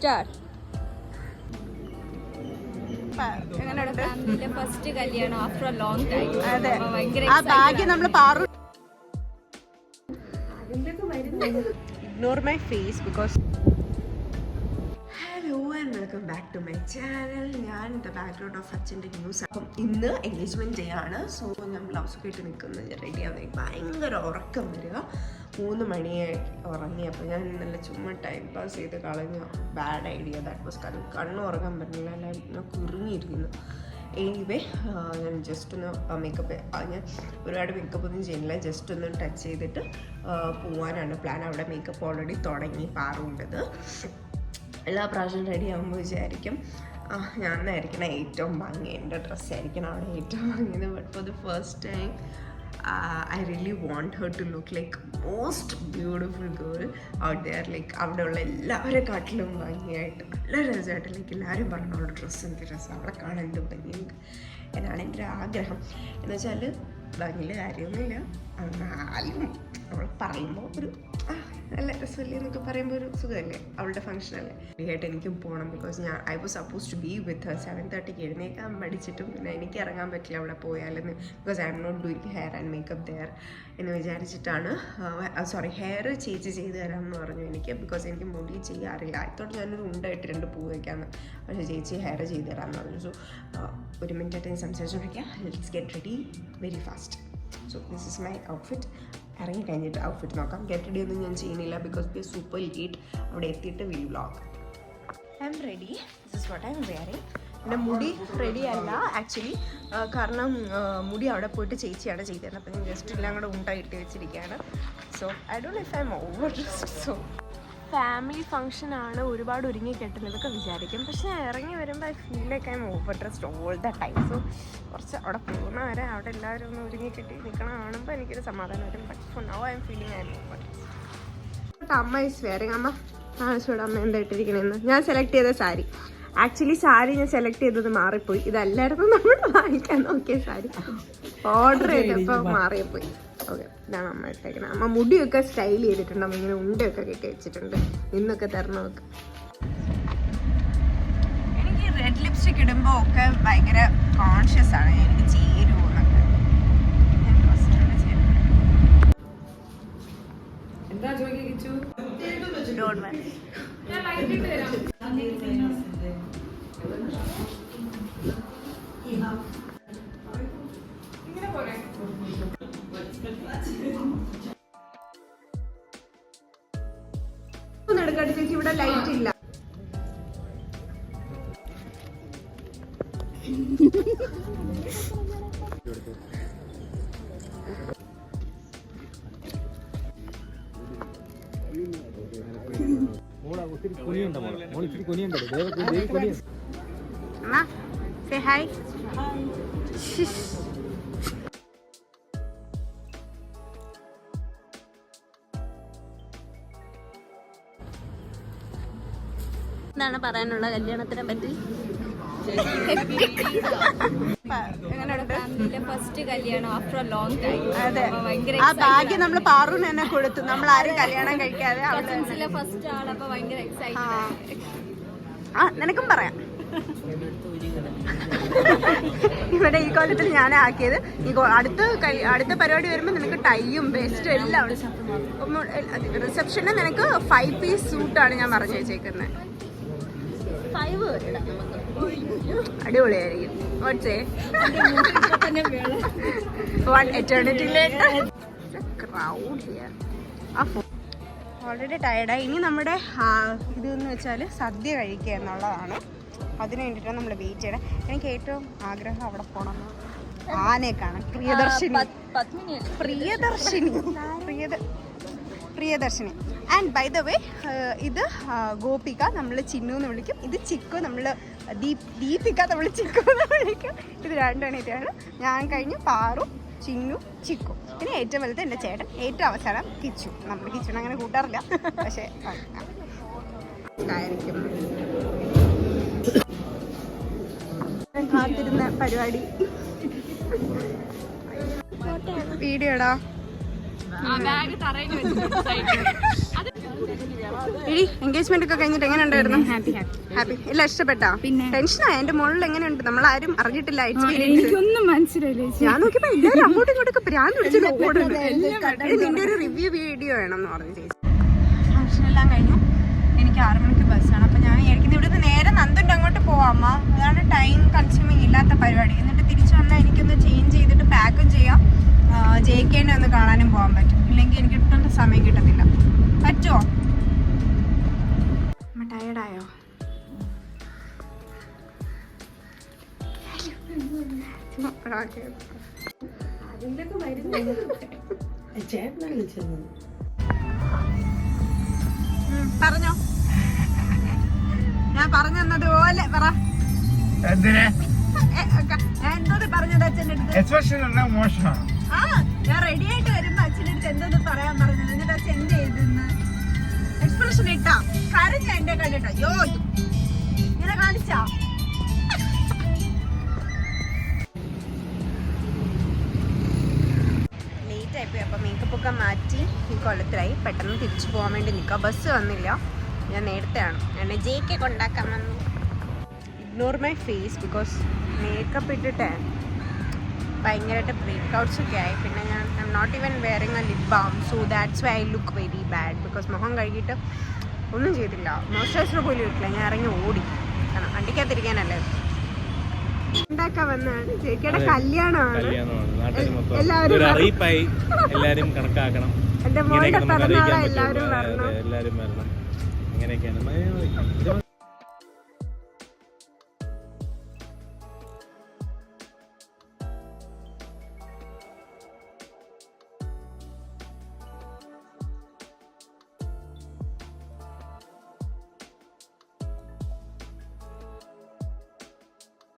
Start. First കല്യാണം after a long time. അതെ, ആ ഭാഗ്യം നമ്മൾ Paru. Ignore my face because. Hello and welcome back to my channel. ഞാൻ ദ ബാക്ക്ഗ്രൗണ്ട് ഓഫ് അച്ഛൻ്റെ ന്യൂസ്. അപ്പം ഇന്ന് എൻഗേജ്മെൻറ്റ് ഡേയാണ്. സോ ഞാൻ ബ്ലൗസ് ഒക്കെ ഇട്ട് നിൽക്കുന്നത് റെഡി ആവുന്നത്. ഭയങ്കര ഉറക്കം വരിക. 3 മണിയായി ഉറങ്ങി. അപ്പോൾ ഞാൻ നല്ല ചുമ്മാ ടൈം പാസ് ചെയ്ത് കളഞ്ഞു. Bad idea that was. കണ്ണും ഉറങ്ങാൻ പറ്റുന്നില്ല, എല്ലാം കുറുങ്ങിയിരിക്കുന്നു. എനിവേ ഞാൻ ജസ്റ്റ് ഒന്ന് മേക്കപ്പ്, ഞാൻ ഒരുപാട് മേക്കപ്പ് ഒന്നും ചെയ്യുന്നില്ല, ജസ്റ്റ് ഒന്ന് ടച്ച് ചെയ്തിട്ട് പോകാനാണ് പ്ലാൻ. അവിടെ മേക്കപ്പ് ഓൾറെഡി തുടങ്ങി പാറുണ്ടത്. എല്ലാ പ്രാവശ്യവും റെഡി ആകുമ്പോൾ വിചാരിക്കും ഞാനായിരിക്കണം ഏറ്റവും ഭംഗി, എൻ്റെ ഡ്രസ്സായിരിക്കണം അവിടെ ഏറ്റവും ഭംഗിയത്. But for the first time I really want her to look like most beautiful girl out there. Like അവിടെയുള്ള എല്ലാവരെ കാട്ടിലും ഭംഗിയായിട്ട് നല്ല രസമായിട്ട്, ലൈക്ക് എല്ലാവരും പറഞ്ഞു അവളുടെ ഡ്രസ്സ് എനിക്ക് രസം, അവിടെ കാണാൻ എന്ത് ഭംഗി എന്നാണ് എൻ്റെ ആഗ്രഹം. എന്ന് വെച്ചാൽ ഭംഗിയിൽ കാര്യമൊന്നുമില്ല, എന്നാലും അവൾ പറയുമ്പോൾ ഒരു നല്ല രസമല്ലേ എന്നൊക്കെ പറയുമ്പോൾ ഒരു സുഖമല്ലേ, അവളുടെ ഫംഗ്ഷനല്ലേ. ആയിട്ട് എനിക്കും പോകണം. Because I was suppose to be with her. 7:30 എഴുന്നേക്കാൻ മടിച്ചിട്ടും പിന്നെ എനിക്ക് ഇറങ്ങാൻ പറ്റില്ല അവിടെ പോയാലെന്ന്. Because I M not doing hair and makeup there എന്ന് വിചാരിച്ചിട്ടാണ്. സോറി, ഹെയർ ചേച്ചി ചെയ്ത് തരാമെന്ന് പറഞ്ഞു എനിക്ക്. ബിക്കോസ് എനിക്ക് മുടി ചെയ്യാറില്ല. ആയത്തോട്ട് ഞാനൊരു ഉണ്ടായിട്ട് 2 പൂ വയ്ക്കാമെന്ന്, പക്ഷേ ചേച്ചി ഹെയർ ചെയ്ത് തരാമെന്ന് പറഞ്ഞു. സോ 1 മിനിറ്റ് സംസാരിച്ചോണ്ടിരിക്കുക. Let's get ready very fast. So this is my outfit. ഇറങ്ങി കഴിഞ്ഞിട്ട് ഔട്ട്ഫിറ്റ് നോക്കാം. ഗെറ്റ് റെഡി ഒന്നും ഞാൻ ചെയ്യുന്നില്ല because we are super late. അവിടെ എത്തിയിട്ട് will vlog. I'm ready. This is what I'm wearing. എൻ്റെ മുടി റെഡി അല്ല ആക്ച്വലി, കാരണം മുടി അവിടെ പോയിട്ട് ചേച്ചിയാണ് ചെയ്തത്. അപ്പം ഞാൻ ജസ്റ്റ് എല്ലാം കൂടെ ഉണ്ടായിട്ട് വെച്ചിരിക്കുകയാണ്. So I don't know if I M over dressed. So family ഫംഗ്ഷനാണ്, ഒരുപാട് ഒരുങ്ങി കെട്ടുന്നതൊക്കെ വിചാരിക്കും. പക്ഷെ ഞാൻ ഇറങ്ങി വരുമ്പോൾ I feel like I M over dressed all the time. So കുറച്ച് അവിടെ പോകുന്ന വരെ അവിടെ എല്ലാവരും ഒന്ന് ഒരുങ്ങി കെട്ടി നിൽക്കണം കാണുമ്പോൾ എനിക്കൊരു സമാധാനം വരും. But for now I M feeling I M over dressed. അമ്മ ഈസ് വെയറിങ്. അമ്മ ആവശ്യമുള്ള അമ്മ എന്തായിട്ടിരിക്കണമെന്ന്. ഞാൻ സെലക്ട് ചെയ്ത സാരി, ആക്ച്വലി സാരി ഞാൻ സെലക്ട് ചെയ്തത് മാറിപ്പോയി. ഇതല്ലായിരുന്നു നമ്മൾ വാങ്ങിക്കാൻ നോക്കിയ സാരി, ഓർഡർ ചെയ്തപ്പോൾ മാറിപ്പോയി. ഓക്കെ, ഇതാണ് അമ്മ ഇട്ടേക്കുന്നത്. അമ്മ മുടിയൊക്കെ സ്റ്റൈൽ ചെയ്തിട്ടുണ്ട്. അമ്മ ഇങ്ങനെ ഉണ്ടയൊക്കെ കെട്ടി വെച്ചിട്ടുണ്ട്. ഇന്നൊക്കെ തരണമൊക്കെ. എനിക്ക് റെഡ് ലിപ്സ്റ്റിക് ഇടുമ്പോൾ ഒക്കെ ഭയങ്കര കോൺഷ്യസ് ആണ്, എനിക്ക് ചേരുമോ എന്നൊക്കെ. ചേച്ചി ഇവിടെ ലൈറ്റ് ഇല്ല. Say hi. എന്താണ് പറയാനുള്ള കല്യാണത്തിനെ പറ്റി? ഫസ്റ്റ് കല്യാണം ആഫ്റ്റർ എ ലോങ് ടൈം. അതെ, ആ ഭാഗ്യം നമ്മൾ പാറുവിന് തന്നെ കൊടുത്തു. നമ്മൾ ആരും കല്യാണം കഴിക്കാതെ ഫസ്റ്റ് ആളപ്പോ ഭയങ്കര എക്സൈറ്റഡ്. നിനക്കും പറയാം. ഇവിടെ ഈ കൊല്ലത്തിൽ ഞാൻ ആക്കിയത്. ഈ അടുത്ത പരിപാടി വരുമ്പോൾ നിനക്ക് ടൈയും ബെസ്റ്റും എല്ലാം റിസപ്ഷന് നിനക്ക് 5 പീസ് സൂട്ടാണ് ഞാൻ പറഞ്ഞു വെച്ചേക്കുന്നത്. 5 അടിപൊളിയായിരിക്കും. ഓൾറെഡി ടയർഡായി. ഇനി നമ്മുടെ ഇതെന്ന് വെച്ചാൽ സദ്യ കഴിക്കുക എന്നുള്ളതാണ്. അതിന് വേണ്ടിയിട്ടാണ് നമ്മൾ വെയിറ്റ് ചെയ്യണം. എനിക്ക് ഏറ്റവും ആഗ്രഹം അവിടെ പോകണം, ആനയെ കാണാൻ. Priyadarshini. And by the way, ഇത് ഗോപിക, നമ്മൾ ചിന്നു എന്ന് വിളിക്കും. ഇത് ചിക്കു, നമ്മൾ ദീപിക, നമ്മൾ ചിക്കു എന്ന് വിളിക്കും. ഇത് 2 എണ്ണീറ്റാണ്. ഞാൻ കഴിഞ്ഞു പാറു, ചിന്നു, ചിക്കു. പിന്നെ ഏറ്റവും വലുത് എൻ്റെ ചേട്ടൻ, ഏറ്റവും അവസാനം കിച്ചു. നമ്മൾ കിച്ചുനെ അങ്ങനെ കൂട്ടാറില്ല, പക്ഷേ കാത്തിരുന്ന പരിപാടി. വീഡിയോടാ ഇനി എൻഗേജ്മെന്റ് ഒക്കെ കഴിഞ്ഞിട്ട് എങ്ങനെ ഉണ്ടായിരുന്നു? ഹാപ്പി. എല്ലാം ഇഷ്ടപ്പെട്ടാ? പിന്നെ ടെൻഷനായി എന്റെ മുകളിൽ എങ്ങനെയുണ്ട്? നമ്മളാരും അറിഞ്ഞിട്ടില്ല. എനിക്കൊന്നും മനസ്സിലായില്ല. ഞാൻ നോക്കിയപ്പോ എല്ലാവരും അങ്ങോട്ടും ഇങ്ങോട്ടൊക്കെ പ്രാന്ത് പിടിച്ചത് ഓടുന്നത്. നിന്റെ ഒരു റിവ്യൂ വീഡിയോ വേണമെന്ന് പറഞ്ഞു ചേച്ചി. ഫംഗ്ഷൻ എല്ലാം കഴിഞ്ഞു. എനിക്ക് 6 മണിക്ക് ബസ്സാണ്. അപ്പൊ ഞാൻ വിചാരിക്കുന്നത് ഇവിടുന്ന് നേരെ നന്ദുണ്ട് അങ്ങോട്ട് പോവാമ്മ. അതാണ് ടൈം കൺസ്യൂമിങ് ഇല്ലാത്ത പരിപാടി. എന്നിട്ട് തിരിച്ചു വന്നാൽ എനിക്കൊന്ന് ചേഞ്ച് ചെയ്തിട്ട് പാക്കും ചെയ്യാം. ജയിക്കേണ്ടി ഒന്ന് കാണാനും പോകാൻ പറ്റും. ഇല്ലെങ്കിൽ എനിക്ക് കിട്ടേണ്ട സമയം കിട്ടത്തില്ല. പറ്റുമോ? അമ്മ ടയർഡായോ? പറഞ്ഞോ. ഞാൻ പറഞ്ഞു തന്നതുപോലെ പറ. ഞാൻ എന്തോന്ന് പറഞ്ഞത് അച്ഛൻ്റെ അടുത്ത്? ആ ഞാൻ റെഡി ആയിട്ട് വരുമ്പോ അച്ഛൻ്റെ അടുത്ത് എന്തോന്ന് പറയാൻ പറഞ്ഞത്. എന്നിട്ട് അച്ഛൻ എന്ത് ചെയ്തെന്ന് എക്സ്പ്രഷൻ ഇട്ടാ കരഞ്ഞ എന്റെ കണ്ടിട്ടോ. യോ ഇങ്ങനെ കാണിച്ചാ. ലേറ്റ് ആയിപ്പോയി. അപ്പൊ മേക്കപ്പ് ഒക്കെ മാറ്റി ഈ കൊല്ലത്തിലായി. പെട്ടെന്ന് തിരിച്ചു പോകാൻ വേണ്ടി നിൽക്കാം. ബസ് വന്നില്ല. ഞാൻ നേരത്തെയാണ് എന്നെ ജെയ്ക്ക് കൊണ്ടാക്കാൻ വന്നു. Ignore my face because makeup ഇട്ടിട്ട് ഭയങ്കരമായിട്ട് ബ്രേക്ക്ഔട്ട്സ് ഒക്കെ ആയി. പിന്നെ ഞാൻ I M not even wearing a lip balm. So that's why I look very bad. Because മുഖം കഴുകിയിട്ട് ഒന്നും ചെയ്തില്ല. മോയ്സ്ചറൈസർ പോലും ഇട്ടില്ല. ഞാൻ ഇറങ്ങി ഓടി. കാരണം വണ്ടിക്കകത്തിരിക്കാനല്ലേ. ഉണ്ടാക്കാൻ വന്നതാണ്. ചേച്ചിയുടെ കല്യാണമാണ്. എല്ലാരും കണക്കാക്കണം. എന്റെ മോളുടെ പിറന്നാളെ എല്ലാവരും വരണം. എല്ലാരും വരണം. അങ്ങനെയൊക്കെയാണ്.